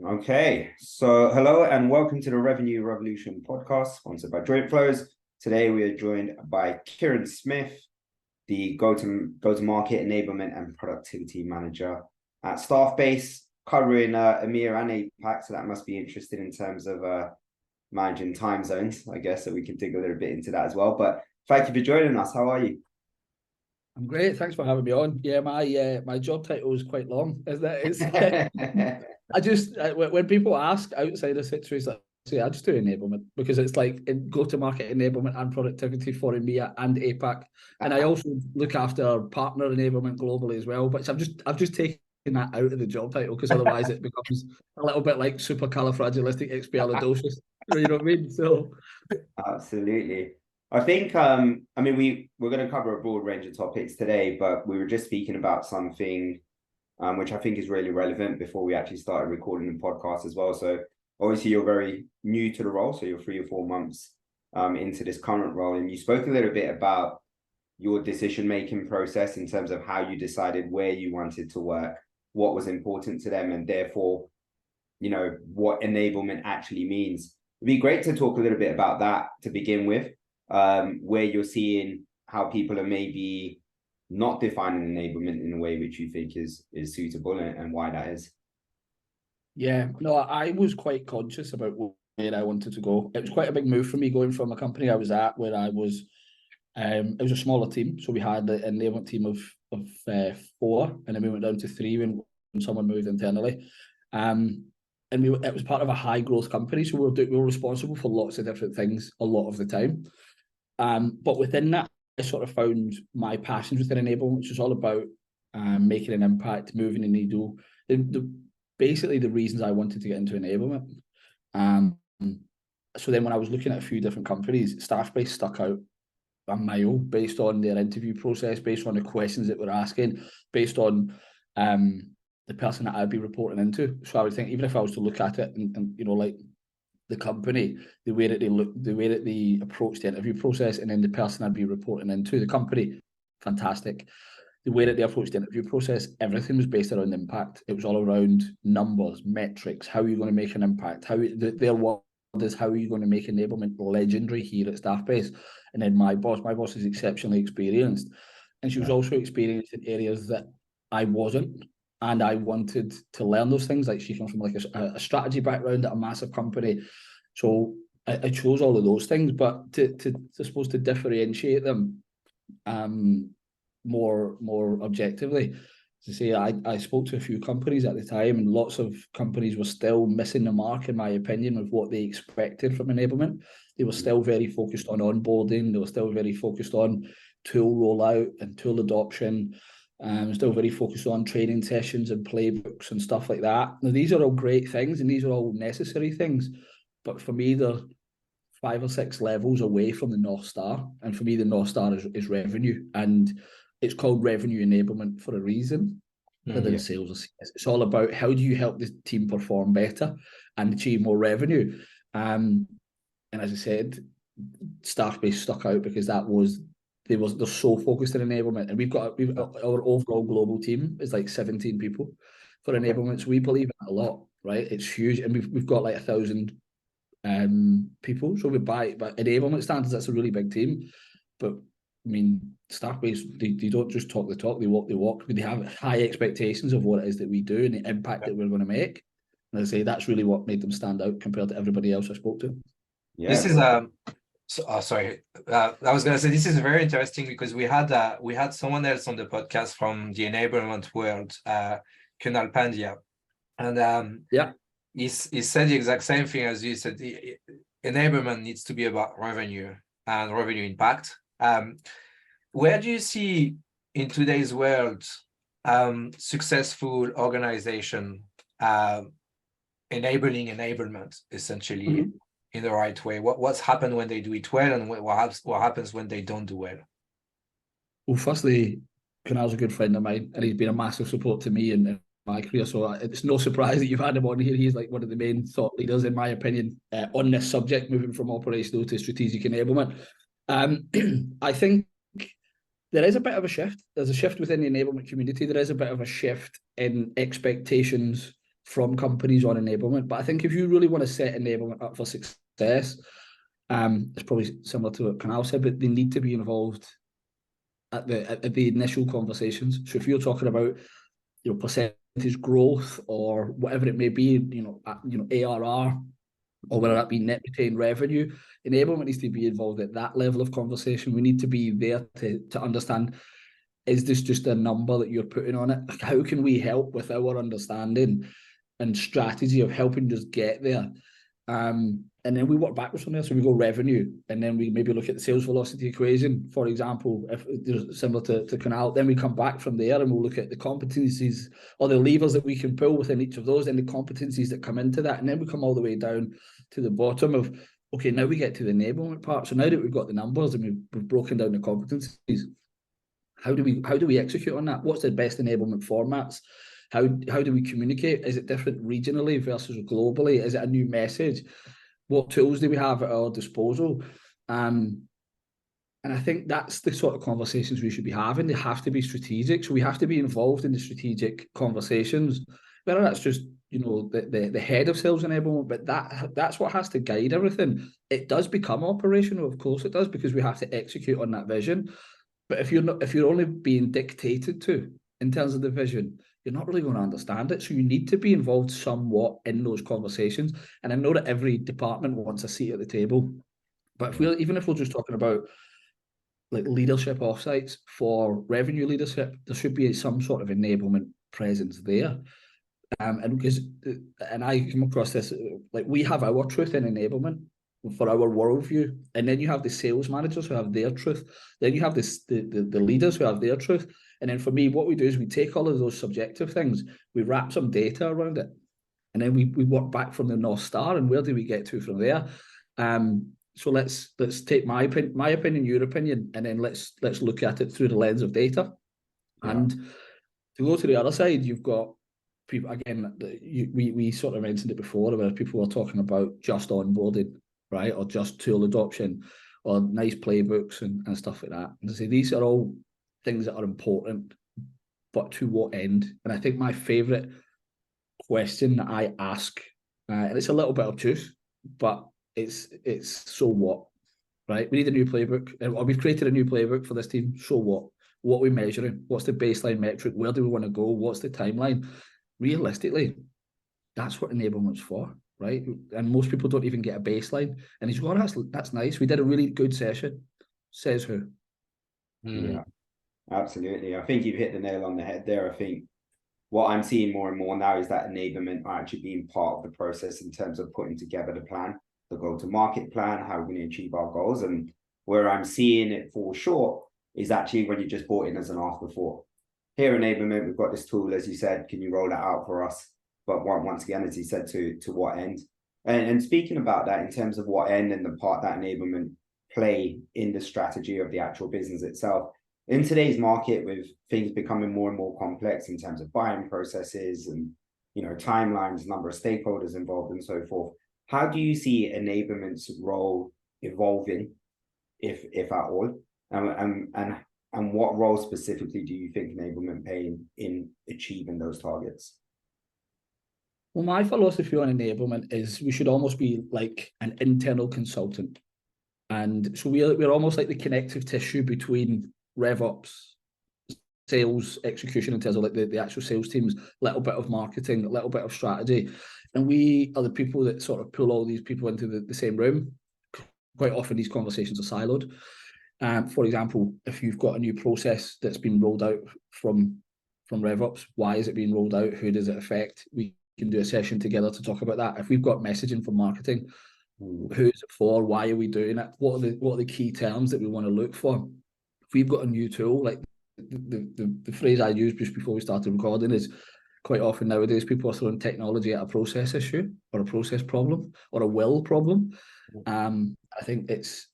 Okay, so hello and welcome to the Revenue Revolution podcast, sponsored by Jointflows. Today we are joined by Kieran Smith, the go-to-market enablement and productivity manager at Staffbase, covering EMEA and APAC. So that must be interesting in terms of managing time zones, I guess. So we can dig a little bit into that as well. But thank you for joining us. How are you? I'm great. Thanks for having me on. Yeah, my job title is quite long, isn't it? When people ask outside of situations, I just do enablement because it's like go-to-market enablement and productivity for EMEA and APAC, and I also look after partner enablement globally as well. But I've just taken that out of the job title because otherwise it becomes a little bit like supercalifragilisticexpialidocious. You know what I mean? So Absolutely. I think we're going to cover a broad range of topics today, but we were just speaking about something which I think is really relevant before we actually started recording the podcast as well. So obviously you're very new to the role, so you're 3 or 4 months into this current role, and you spoke a little bit about your decision-making process in terms of how you decided where you wanted to work, what was important to them, and therefore, what enablement actually means. It'd be great to talk a little bit about that to begin with, where you're seeing how people are maybe not defining enablement in a way which you think is suitable, and why that is. yeah, no, I was quite conscious about where I wanted to go. It was quite a big move for me going from a company I was at where I was. It was a smaller team, so we had an enablement team of 4, and then we went down to 3 when someone moved internally. And it was part of a high growth company, so we were responsible for lots of different things a lot of the time. But within that, I sort of found my passions within enablement, which is all about making an impact, moving the needle. Basically the reasons I wanted to get into enablement. So then when I was looking at a few different companies, Staffbase stuck out a mile based on their interview process, based on the questions that we're asking, based on the person that I'd be reporting into. So I would think, even if I was to look at it and like the company, the way that they look, the way that they approach the interview process, and then the person I'd be reporting into, the company, fantastic. The way that they approach the interview process, everything was based around impact. It was all around numbers, metrics, how are you going to make an impact, their word is, how are you going to make enablement legendary here at Staffbase. And then my boss is exceptionally experienced, and she was also experienced in areas that I wasn't, and I wanted to learn those things. Like, she comes from like a strategy background at a massive company, so I chose all of those things. But to suppose to differentiate them more objectively, to say, I spoke to a few companies at the time, and lots of companies were still missing the mark, in my opinion, of what they expected from enablement. They were still very focused on onboarding. They were still very focused on tool rollout and tool adoption. Still very focused on training sessions and playbooks and stuff like that. Now, these are all great things, and these are all necessary things, but for me, they're 5 or 6 levels away from the North Star. And for me, the North Star is revenue, and it's called revenue enablement for a reason. Within sales or CS, it's all about how do you help the team perform better and achieve more revenue. And as I said, Staffbase stuck out because they're so focused on enablement, and we've got our overall global team is like 17 people for enablement. So we believe in it a lot, right? It's huge, and we've got like 1,000 people. So by enablement standards, that's a really big team. But I mean, Staffbase, they don't just talk the talk, they walk the walk. They have high expectations of what it is that we do and the impact that we're going to make. And I say that's really what made them stand out compared to everybody else I spoke to. Yeah. This is sorry. I was gonna say, this is very interesting because we had someone else on the podcast from the enablement world, Kapadia, and he said the exact same thing as you said. The enablement needs to be about revenue and revenue impact. Where do you see in today's world successful organization enabling enablement essentially in the right way? What's happened when they do it well, and what happens when they don't do well? Well, firstly, Kunal's a good friend of mine, and he's been a massive support to me in my career. So it's no surprise that you've had him on here. He's like one of the main thought leaders, in my opinion, on this subject, moving from operational to strategic enablement. I think there is a bit of a shift. There's a shift within the enablement community. There is a bit of a shift in expectations from companies on enablement. But I think if you really want to set enablement up for success, it's probably similar to what Canal said, but they need to be involved at the initial conversations. So if you're talking about, you know, percentage growth or whatever it may be, you know, ARR, or whether that be net retained revenue, enablement needs to be involved at that level of conversation. We need to be there to understand, is this just a number that you're putting on it? Like, how can we help with our understanding and strategy of helping us get there? And then we work backwards from there. So we go revenue, and then we maybe look at the sales velocity equation, for example, if it's similar to Canal. Then we come back from there and we'll look at the competencies or the levers that we can pull within each of those, and the competencies that come into that. And then we come all the way down to the bottom of, okay, now we get to the enablement part. So now that we've got the numbers and we've broken down the competencies, how do we execute on that? What's the best enablement formats? How do we communicate? Is it different regionally versus globally? Is it a new message? What tools do we have at our disposal? And I think that's the sort of conversations we should be having. They have to be strategic. So we have to be involved in the strategic conversations, whether that's just, you know, the head of sales enablement, but that's what has to guide everything. It does become operational, of course it does, because we have to execute on that vision. But if you're only being dictated to in terms of the vision, you're not really going to understand it. So you need to be involved somewhat in those conversations. And I know that every department wants a seat at the table, but even if we're just talking about like leadership offsites for revenue leadership, there should be some sort of enablement presence there. And I come across this, like, we have our truth in enablement for our worldview, and then you have the sales managers who have their truth, then you have the leaders who have their truth, and then for me, what we do is we take all of those subjective things, we wrap some data around it, and then we work back from the North Star, and where do we get to from there? So let's take my opinion, your opinion, and then let's look at it through the lens of data. Yeah. And to go to the other side, you've got people, again, we sort of mentioned it before, where people were talking about just onboarding, right, or just tool adoption, or nice playbooks and stuff like that. And to say these are all things that are important, but to what end? And I think my favorite question that I ask, and it's a little bit obtuse, but it's so what, right? We need a new playbook, or we've created a new playbook for this team. So what? What are we measuring? What's the baseline metric? Where do we want to go? What's the timeline? Realistically, that's what enablement's for, right? And most people don't even get a baseline. And he's going, that's nice. We did a really good session. Says who? Yeah, absolutely. I think you've hit the nail on the head there. I think what I'm seeing more and more now is that enablement are actually being part of the process in terms of putting together the plan, the go-to-market plan, how we're going to achieve our goals. And where I'm seeing it fall short is actually when you just brought in as an afterthought. Here, enablement, we've got this tool, as you said, can you roll that out for us? But once again, as you said, to what end? And speaking about that in terms of what end and the part that enablement play in the strategy of the actual business itself, in today's market, with things becoming more and more complex in terms of buying processes and, you know, timelines, number of stakeholders involved and so forth, how do you see enablement's role evolving, if at all? And what role specifically do you think enablement play in achieving those targets? Well, my philosophy on enablement is we should almost be like an internal consultant. And so we're almost like the connective tissue between RevOps, sales, execution in terms of like the actual sales teams, a little bit of marketing, a little bit of strategy. And we are the people that sort of pull all these people into the same room. Quite often these conversations are siloed. For example, if you've got a new process that's been rolled out from RevOps, why is it being rolled out? Who does it affect? We can do a session together to talk about that. If we've got messaging for marketing, who is it for? Why are we doing it? What are the key terms that we want to look for? If we've got a new tool, like the phrase I used just before we started recording is, quite often nowadays people are throwing technology at a process issue or a process problem or a will problem. I think it's,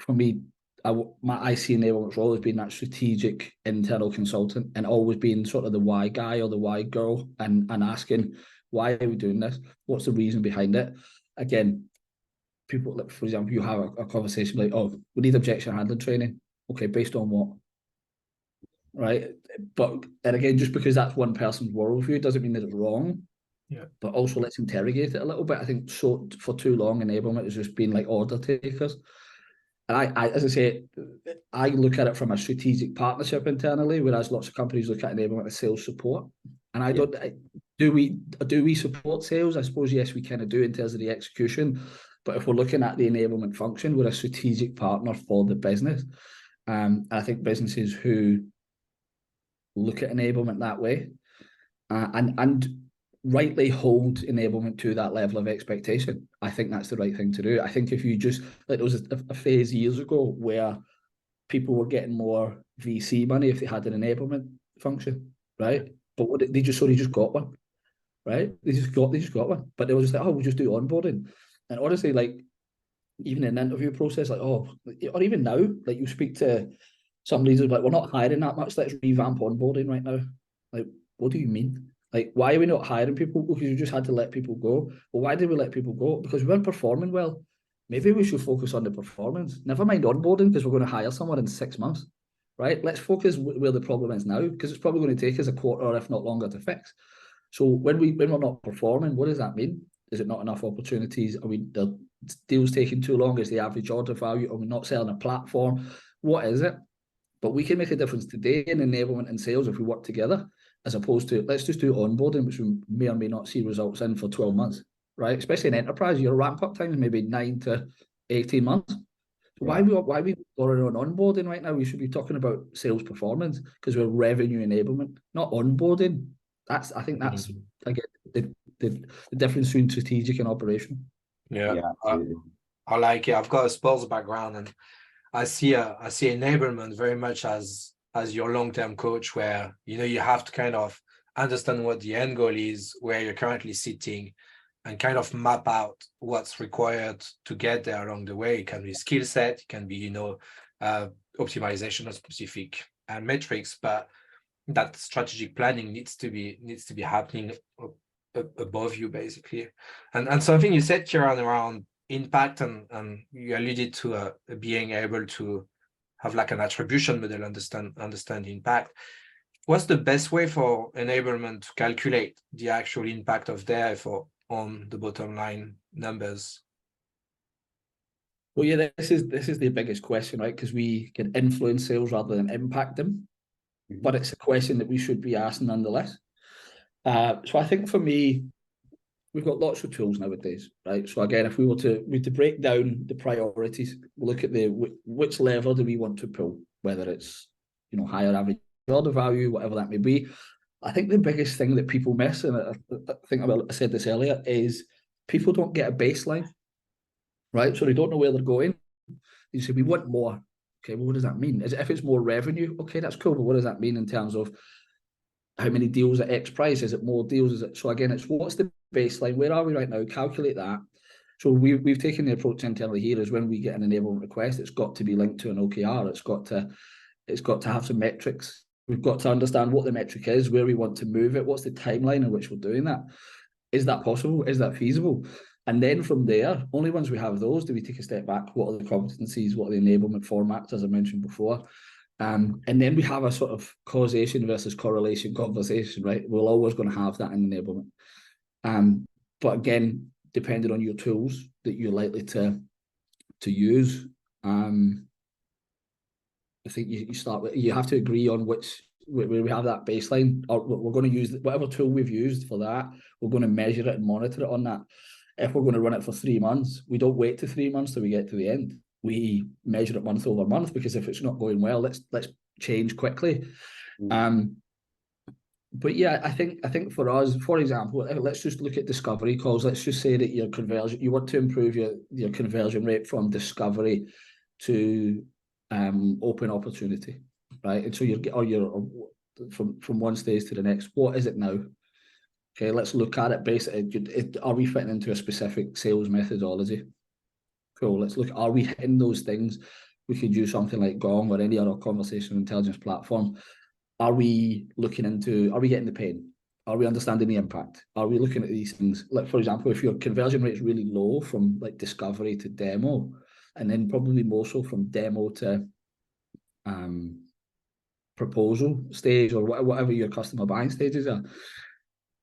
for me, I see enablement's role as being that strategic internal consultant and always being sort of the why guy or the why girl and asking, why are we doing this? What's the reason behind it? Again, people, like, for example, you have a conversation like, oh, we need objection handling training. Okay, based on what? Right? But, and again, just because that's one person's worldview doesn't mean that it's wrong. but also let's interrogate it a little bit. I think so for too long, enablement has just been like order takers. And I, as I say, I look at it from a strategic partnership internally, whereas lots of companies look at enablement as sales support. And I don't, do we support sales? I suppose, yes, we kind of do in terms of the execution. But if we're looking at the enablement function, we're a strategic partner for the business. And I think businesses who look at enablement that way and rightly hold enablement to that level of expectation, I think that's the right thing to do. I think if you just, like, there was a phase years ago where people were getting more VC money if they had an enablement function, right? But what they just got one, right? They just got one. But they were just like, oh, we'll just do onboarding. And honestly, like, even in an interview process, like, oh, or even now, like, you speak to some leaders like, we're not hiring that much, let's revamp onboarding right now. Like, what do you mean? Like, why are we not hiring people? Because you just had to let people go. Well, why did we let people go? Because we weren't performing well. Maybe we should focus on the performance. Never mind onboarding, because we're going to hire someone in 6 months, right? Let's focus where the problem is now, because it's probably going to take us a quarter, or if not longer, to fix. So when we're not performing, what does that mean? Is it not enough opportunities? Are we, the deals taking too long? Is the average order value? Are we not selling a platform? What is it? But we can make a difference today in enablement and sales if we work together, as opposed to let's just do onboarding, which we may or may not see results in for 12 months, right? Especially in enterprise, your ramp-up time is maybe 9 to 18 months. So why are we boring on onboarding right now? We should be talking about sales performance, because we're revenue enablement, not onboarding. I think that's again the difference between strategic and operational. Yeah, I like it. I've got a sports background, and I see enablement very much as your long-term coach, where you have to kind of understand what the end goal is, where you're currently sitting, and kind of map out what's required to get there along the way. It can be skill set, it can be optimization of specific metrics, but that strategic planning needs to be happening above you, basically. And something you said, Kieran, around impact, and you alluded to being able to have like an attribution model, understand impact. What's the best way for enablement to calculate the actual impact of their effort on the bottom line numbers? Well, yeah, this is the biggest question, right? Because we can influence sales rather than impact them. But it's a question that we should be asking nonetheless. So I think for me, we've got lots of tools nowadays, right? So again, if we were to break down the priorities, look at which lever do we want to pull, whether it's higher average order value, whatever that may be. I think the biggest thing that people miss, and I think I said this earlier, is people don't get a baseline, right? So they don't know where they're going. You say, we want more. Okay, well, what does that mean? If it's more revenue, okay, that's cool, but what does that mean in terms of how many deals at X price? Is it more deals? Is it? So again, it's what's the baseline? Where are we right now? Calculate that. So we've taken the approach internally here is when we get an enablement request, it's got to be linked to an OKR. It's got to have some metrics. We've got to understand what the metric is, where we want to move it, what's the timeline in which we're doing that. Is that possible? Is that feasible? And then from there, only once we have those do we take a step back. What are the competencies? What are the enablement formats, as I mentioned before? And then we have a sort of causation versus correlation conversation, right? We're always going to have that in enablement. But again, depending on your tools that you're likely to use, I think you have to agree on where we have that baseline, or we're going to use whatever tool we've used for that. We're going to measure it and monitor it on that. If we're going to run it for 3 months, we don't wait to 3 months till we get to the end. We measure it month over month, because if it's not going well, let's change quickly. But yeah, I think for us, for example, let's just look at discovery calls. Let's just say that you want to improve your conversion rate from discovery to open opportunity, right? And so you're from one stage to the next. What is it now? Okay, let's look at it basically. Are we fitting into a specific sales methodology? Cool. Let's look. Are we hitting those things? We could use something like Gong or any other conversational intelligence platform. Are we getting the pain? Are we understanding the impact? Are we looking at these things? Like, for example, if your conversion rate is really low from like discovery to demo, and then probably more so from demo to proposal stage, or whatever your customer buying stages are,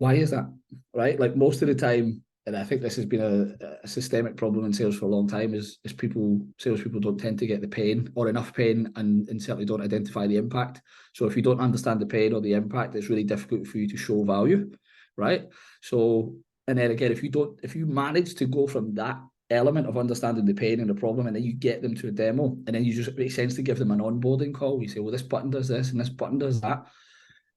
Why is that? Right? Like most of the time, and I think this has been a systemic problem in sales for a long time, is salespeople don't tend to get the pain or enough pain and certainly don't identify the impact. So if you don't understand the pain or the impact, it's really difficult for you to show value, right? So, and then again, if you manage to go from that element of understanding the pain and the problem, and then you get them to a demo, and then it makes sense to give them an onboarding call. You say, well, this button does this and this button does that,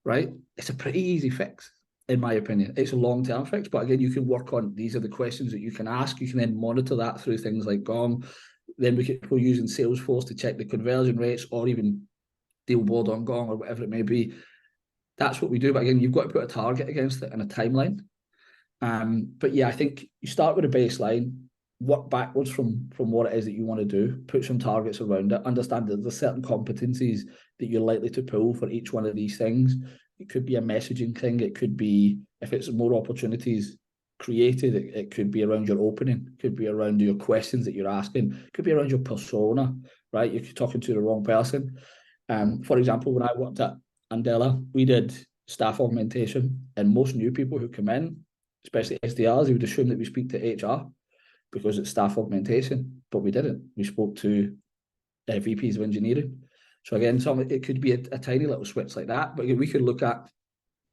right? It's a pretty easy fix. In my opinion, it's a long-term fix, but again, you can work on, these are the questions that you can ask. You can then monitor that through things like Gong. Then we're using Salesforce to check the conversion rates, or even deal board on Gong or whatever it may be. That's what we do. But again, you've got to put a target against it and a timeline. But yeah, I think you start with a baseline, work backwards from what it is that you want to do, put some targets around it, understand that there's certain competencies that you're likely to pull for each one of these things. It could be a messaging thing. It could be, if it's more opportunities created, it could be around your opening. It could be around your questions that you're asking. It could be around your persona, right? You're talking to the wrong person. For example, when I worked at Andela, we did staff augmentation, and most new people who come in, especially SDRs, you would assume that we speak to HR because it's staff augmentation, but we didn't. We spoke to VPs of engineering. So again, it could be a tiny little switch like that, but we could look at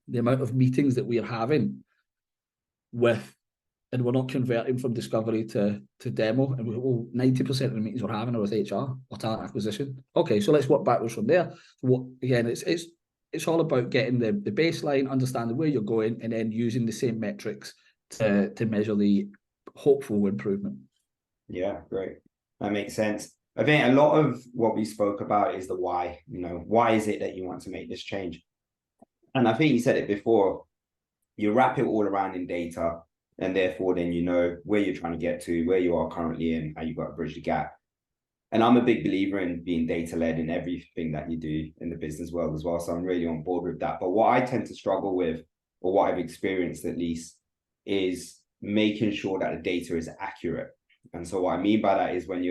the amount of meetings that we are having with, and we're not converting from discovery to demo, and 90% of the meetings we're having are with HR or talent acquisition. Okay, so let's work backwards from there. Again, it's all about getting the baseline, understanding where you're going, and then using the same metrics to measure the hopeful improvement. Yeah, great. That makes sense. I think a lot of what we spoke about is the why. Why is it that you want to make this change? And I think you said it before, you wrap it all around in data, and therefore then you know where you're trying to get to, where you are currently, and how you've got to bridge the gap. And I'm a big believer in being data-led in everything that you do in the business world as well. So I'm really on board with that. But what I tend to struggle with, or what I've experienced at least, is making sure that the data is accurate. And so what I mean by that is when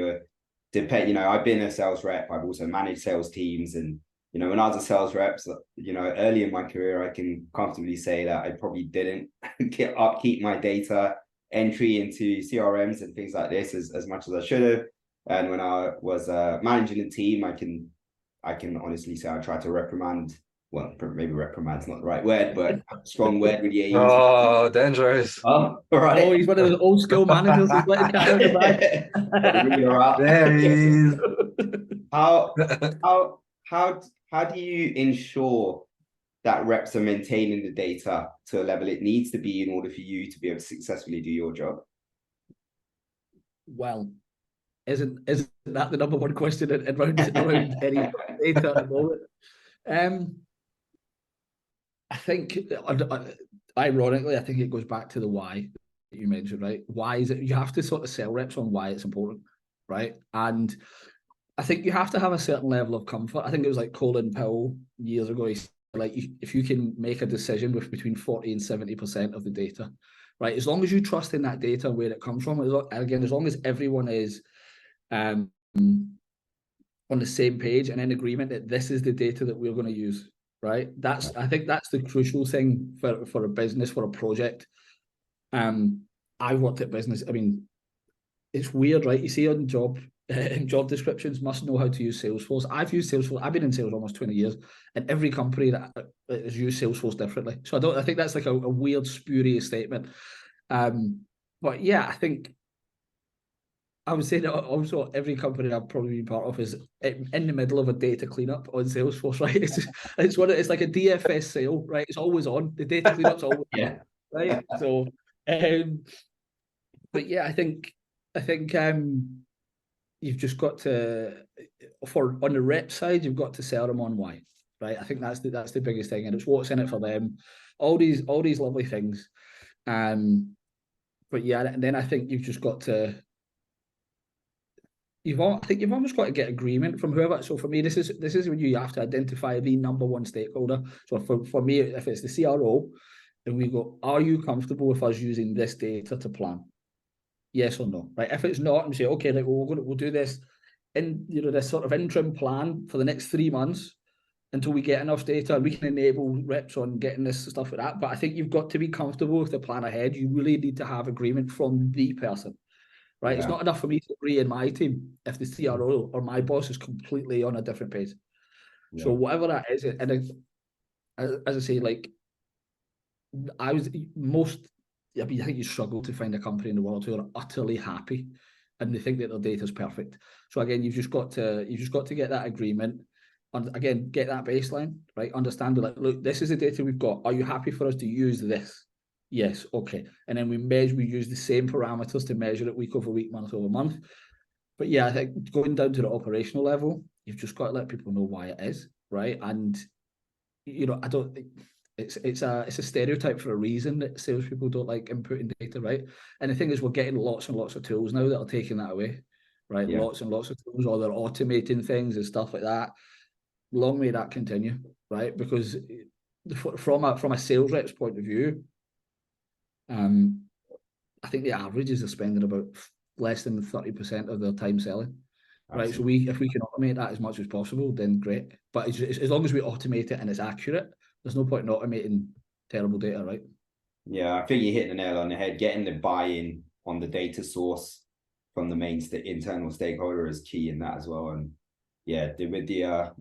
I've been a sales rep, I've also managed sales teams. And, when I was a sales rep, early in my career, I can comfortably say that I probably didn't upkeep my data entry into CRMs and things like this as much as I should have. And when I was managing a team, I can honestly say I tried to reprimand. Well, maybe reprimand's not the right word, but strong word with the Oh, dangerous. Oh, right. Oh, he's one of those old school managers who's letting cat out of the bag. There he is. How do you ensure that reps are maintaining the data to a level it needs to be in order for you to be able to successfully do your job? Well, isn't that the number one question around any data at the moment? I think, ironically, I think it goes back to the why that you mentioned, right? Why is it? You have to sort of sell reps on why it's important, right? And I think you have to have a certain level of comfort. I think it was like Colin Powell years ago. He said, like, if you can make a decision with between 40 and 70% of the data, right? As long as you trust in that data and where it comes from, as long as everyone is on the same page and in agreement that this is the data that we're going to use, right? I think that's the crucial thing for a business, for a project. I've worked at business. I mean, it's weird, right? You see on job descriptions, must know how to use Salesforce. I've used Salesforce. I've been in sales almost 20 years, and every company that has used Salesforce differently. So I think that's like a weird, spurious statement. But yeah, I think I would say that also every company I've probably been part of is in the middle of a data cleanup on Salesforce, right? It's like a DFS sale, right? It's always on. The data cleanup's always on, right? So, but yeah, I think you've just got to, on the rep side, you've got to sell them on why, right? I think that's the biggest thing, and it's what's in it for them. All these lovely things, but yeah, and then I think you've just got to. I think you've almost got to get agreement from whoever. So for me, this is when you have to identify the number one stakeholder. So for me, if it's the CRO, and we go, are you comfortable with us using this data to plan? Yes or no, right? If it's not, and say, okay, like, we'll do this in this sort of interim plan for the next 3 months, until we get enough data. We can enable reps on getting this stuff like that. But I think you've got to be comfortable with the plan ahead. You really need to have agreement from the person, right? It's not enough for me to agree in my team if the CRO or my boss is completely on a different page. So whatever that is, and as I say, like I think you struggle to find a company in the world who are utterly happy and they think that their data is perfect. So again, you've just got to get that agreement, and again, get that baseline, right? Understand that, like, look, this is the data we've got. Are you happy for us to use this? Yes, okay. And then we use the same parameters to measure it week over week, month over month. But yeah, I think going down to the operational level, you've just got to let people know why it is, right? And I don't think it's a stereotype for a reason that salespeople don't like inputting data, right? And the thing is, we're getting lots and lots of tools now that are taking that away, right? Lots and lots of tools, or they're automating things and stuff like that. Long may that continue, right? Because from a sales rep's point of view, I think the average is they're spending about less than 30% of their time selling. Right, so if we can automate that as much as possible, then great. But as long as we automate it and it's accurate, there's no point in automating terrible data, right? Yeah, I think you hit the nail on the head. Getting the buy-in on the data source from the main internal stakeholder is key in that as well. And yeah, with the I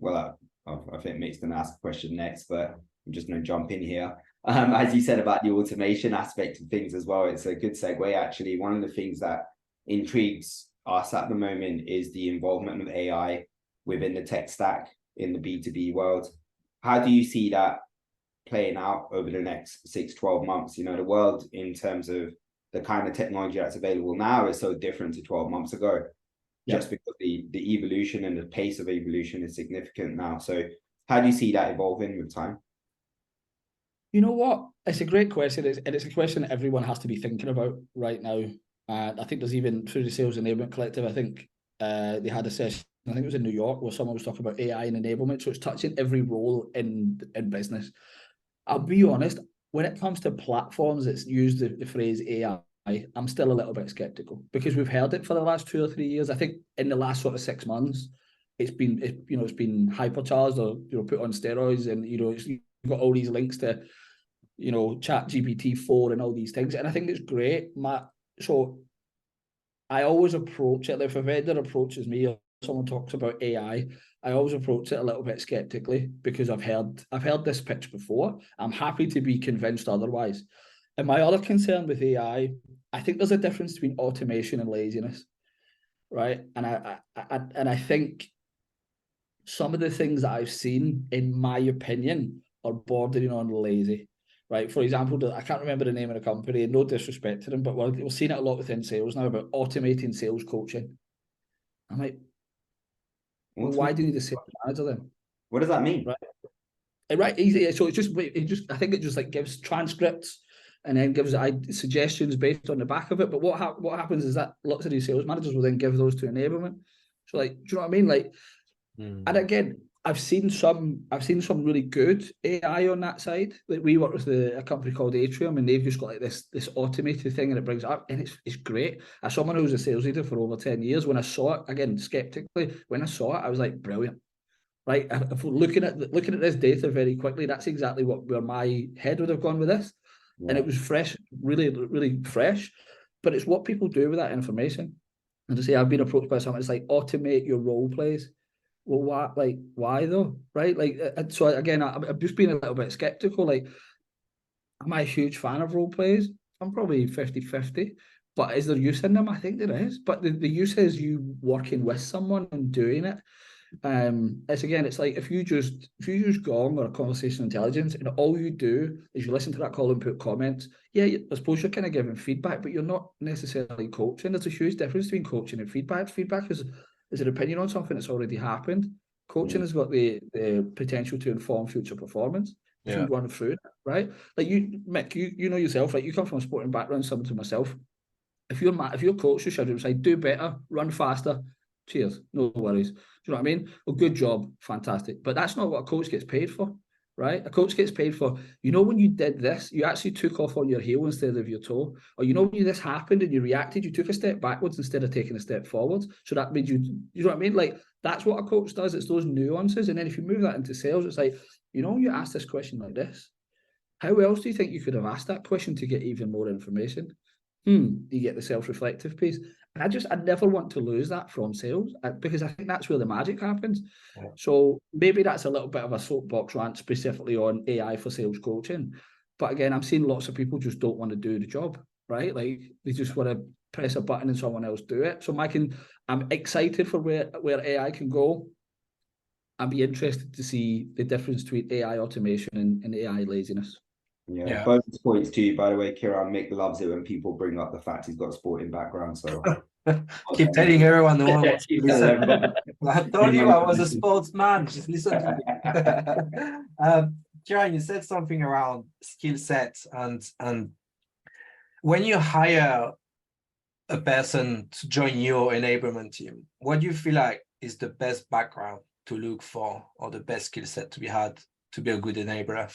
think Mick's gonna ask a question next, but I'm just gonna jump in here. As you said about the automation aspect of things as well, it's a good segue actually. One of the things that intrigues us at the moment is the involvement of AI within the tech stack in the B2B world. How do you see that playing out over the next 6-12 months? The world in terms of the kind of technology that's available now is so different to 12 months ago, just because the evolution and the pace of evolution is significant now. So how do you see that evolving with time? You know what? It's a great question, and it's a question that everyone has to be thinking about right now. I think there's even through the Sales Enablement Collective, I think they had a session, I think it was in New York, where someone was talking about AI and enablement. So it's touching every role in business. I'll be honest, when it comes to platforms that use the phrase AI, I'm still a little bit skeptical, because we've heard it for the last 2 or 3 years. I think in the last sort of 6 months, it's been hypercharged or put on steroids, and you've got all these links to Chat GPT-4 and all these things, and I think it's great. So I always approach it, if a vendor approaches me or someone talks about AI, I always approach it a little bit skeptically, because I've heard this pitch before. I'm happy to be convinced otherwise. And my other concern with AI, I think there's a difference between automation and laziness, right? And I think some of the things that I've seen, in my opinion, are bordering on lazy. Right, for example, I can't remember the name of the company, no disrespect to them, but we're seeing it a lot within sales now about automating sales coaching. I'm like, well, why do you need a sales manager then? What does that mean? Right, easy. So I think it just like gives transcripts and then gives suggestions based on the back of it. But what happens is that lots of these sales managers will then give those to enablement. So like, do you know what I mean? Like, and again, I've seen some really good AI on that side. Like, we work with a company called Atrium, and they've just got like this automated thing, and it brings it up, and it's great. As someone who was a sales leader for over 10 years, when I saw it, again, skeptically, when I saw it, I was like, brilliant. Right? If we're looking at this data very quickly, that's exactly where my head would have gone with this. And it was fresh, really, really fresh. But it's what people do with that information. And to say, I've been approached by someone, it's like, automate your role plays. Well, why though? Right? Like, so again, I'm just being a little bit skeptical. Like, am I a huge fan of role plays? I'm probably 50-50. But is there use in them? I think there is. But the use is you working with someone and doing it. It's like if you use Gong or a conversation intelligence, and all you do is you listen to that call and put comments. Yeah, I suppose you're kind of giving feedback, but you're not necessarily coaching. There's a huge difference between coaching and feedback. Feedback is an opinion on something that's already happened. Coaching has got the potential to inform future performance if you run through it, right? Like you, Mick, you know yourself, right? You come from a sporting background, similar to myself. If your coach should say, do better, run faster, cheers, no worries. Do you know what I mean? Well, good job, fantastic. But that's not what a coach gets paid for, right? A coach gets paid for, when you did this, you actually took off on your heel instead of your toe. Or when this happened and you reacted, you took a step backwards instead of taking a step forwards. So that made you know what I mean? Like, That's what a coach does. It's those nuances. And then if you move that into sales, it's like, you ask this question like this. How else do you think you could have asked that question to get even more information? You get the self-reflective piece. And I never want to lose that from sales because I think that's where the magic happens. Yeah. So maybe that's a little bit of a soapbox rant specifically on AI for sales coaching. But again, I'm seeing lots of people just don't want to do the job, right? Like they just want to press a button and someone else do it. So I'm excited for where AI can go. I'd be interested to see the difference between AI automation and AI laziness. Yeah, bonus points to you, by the way, Kieran. Mick loves it when people bring up the fact he's got a sporting background. So keep telling everyone no one wants to listen. I told you I was a sportsman. Just listen to me. Kieran, you said something around skill sets, and when you hire a person to join your enablement team, what do you feel like is the best background to look for, or the best skill set to be had to be a good enabler?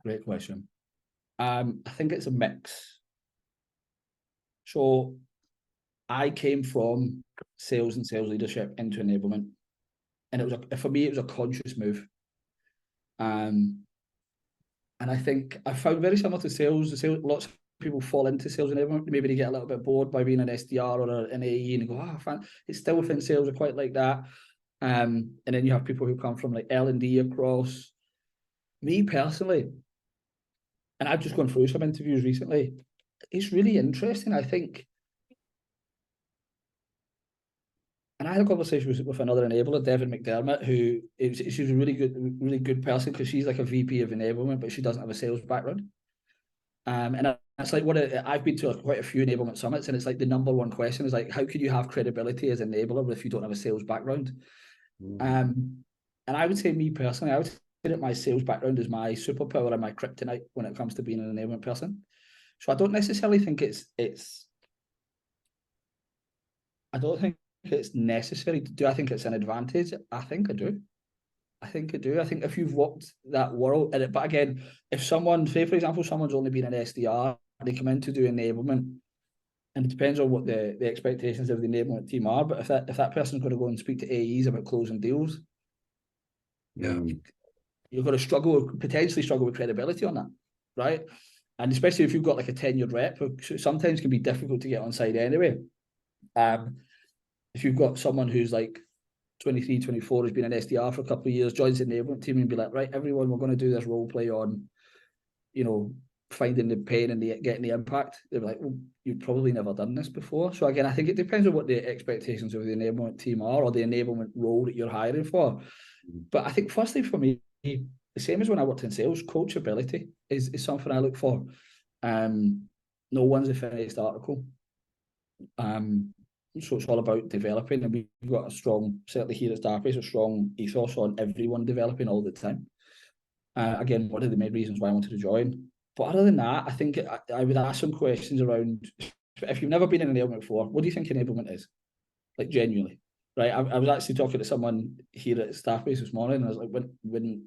Great question. I think it's a mix. So I came from sales and sales leadership into enablement, and for me it was a conscious move. And I think I found very similar to sales. Lots of people fall into sales enablement. Maybe they get a little bit bored by being an SDR or an AE and they go, it's still within sales. I quite like that. And then you have people who come from like L&D across. Me personally, and I've just gone through some interviews recently, it's really interesting. I think, and I had a conversation with another enabler, Devin McDermott, who she's a really good person because she's like a VP of enablement, but she doesn't have a sales background. And it's like I've been to quite a few enablement summits, and it's like the number one question is like, how could you have credibility as an enabler if you don't have a sales background? And I would say, me personally, I would say that my sales background is my superpower and my kryptonite when it comes to being an enablement person. So I don't necessarily think I don't think it's necessary to do. I think it's an advantage. I think I do. I think if you've walked that world in it, but again, if someone, say for example, someone's only been an SDR, they come in to do enablement, and it depends on what the expectations of the enablement team are. But if that person's going to go and speak to AEs about closing deals, you're going to potentially struggle with credibility on that, right? And especially if you've got like a tenured rep, who sometimes can be difficult to get on side anyway. If you've got someone who's like 23, 24, has been an SDR for a couple of years, joins the enablement team and be like, right, everyone, we're going to do this role play on, finding the pain and getting the impact. They're like, well, you've probably never done this before. So again, I think it depends on what the expectations of the enablement team are, or the enablement role that you're hiring for. But I think firstly for me, the same as when I worked in sales, coachability is something I look for. No one's a finished article. So it's all about developing, and we've got certainly here at Staffbase, a strong ethos on everyone developing all the time. Again, one of the main reasons why I wanted to join. But other than that, I think I would ask some questions around, if you've never been in enablement before, what do you think enablement is? Like genuinely, right? I was actually talking to someone here at Staffbase this morning, and I was like, when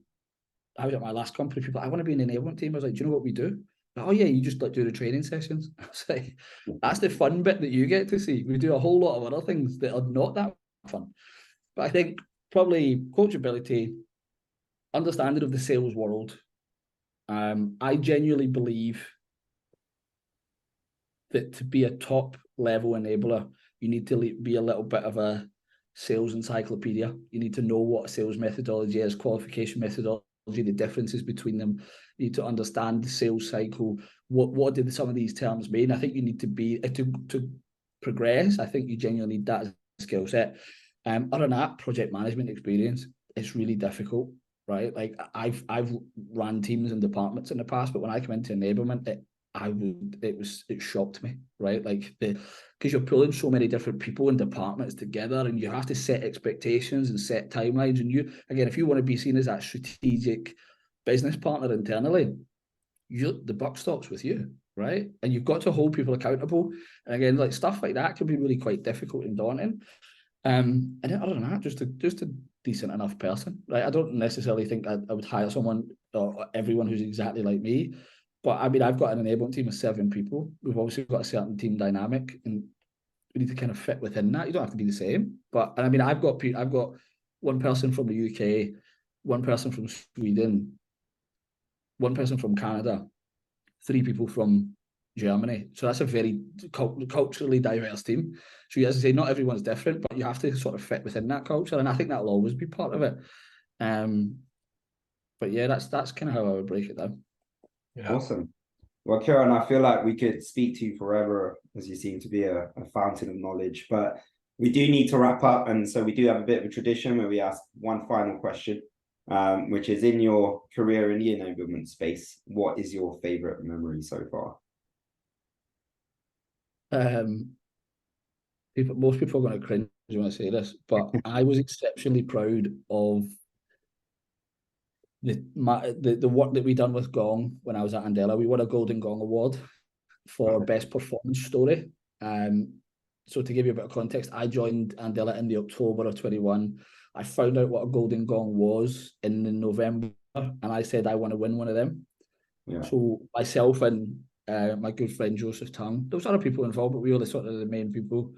I was at my last company, people, I want to be in an enablement team. I was like, do you know what we do? Oh yeah, you just like do the training sessions. I was like, that's the fun bit that you get to see. We do a whole lot of other things that are not that fun. But I think probably coachability, understanding of the sales world. I genuinely believe that to be a top level enabler, you need to be a little bit of a sales encyclopedia. You need to know what a sales methodology is, qualification methodology, the differences between them. You need to understand the sales cycle. What did some of these terms mean? I think you need to be to progress. I think you genuinely need that skill set. Other than that, project management experience, it's really difficult, right? Like I've ran teams and departments in the past, but when I come into enablement, it shocked me, right? Like because you're pulling so many different people and departments together, and you have to set expectations and set timelines. And if you want to be seen as that strategic business partner internally, the buck stops with you, right? And you've got to hold people accountable. And again, like stuff like that can be really quite difficult and daunting. And then other than that, just a decent enough person, right? I don't necessarily think I would hire someone or everyone who's exactly like me. But I mean, I've got an enablement team of 7 people. We've obviously got a certain team dynamic, and we need to kind of fit within that. You don't have to be the same, but and I mean, I've got one person from the UK, one person from Sweden, one person from Canada, 3 people from Germany. So that's a very culturally diverse team. So as I say, not everyone's different, but you have to sort of fit within that culture, and I think that'll always be part of it. But yeah, that's kind of how I would break it down. Yeah. Awesome. Well, Kieran, I feel like we could speak to you forever, as you seem to be a fountain of knowledge, but we do need to wrap up. And so we do have a bit of a tradition where we ask one final question, which is, in your career in the enablement space, what is your favorite memory so far? Most people are going to cringe when I say this, but I was exceptionally proud of the work that we done with Gong when I was at Andela. We won a Golden Gong Award for best performance story. So to give you a bit of context, I joined Andela in the October of 21. I found out what a Golden Gong was in November, and I said I want to win one of them. Yeah. So myself and my good friend Joseph Tung, there was other people involved, but we were the main people.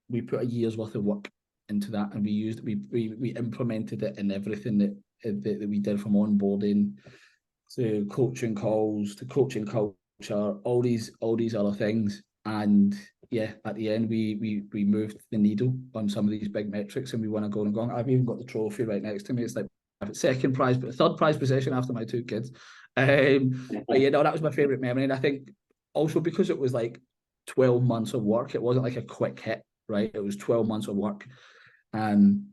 We put a year's worth of work into that, and we implemented it in everything that we did, from onboarding to coaching calls to coaching culture, all these other things. And yeah, at the end we moved the needle on some of these big metrics, and we won a Golden Gong. I've even got the trophy right next to me. It's like second prize, but third prize possession after my 2 kids. But yeah, no, that was my favorite memory, and I think also because it was like 12 months of work. It wasn't like a quick hit, right? It was 12 months of work. And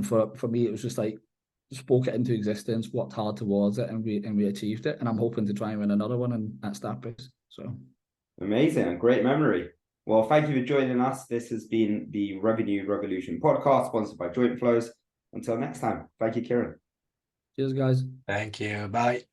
for me, it was just like, spoke it into existence, worked hard towards it, and we achieved it. And I'm hoping to try and win another one at Staffbase. So amazing, a great memory. Well, thank you for joining us. This has been the Revenue Revolution podcast, sponsored by Jointflows. Until next time, thank you, Kieran. Cheers, guys. Thank you. Bye.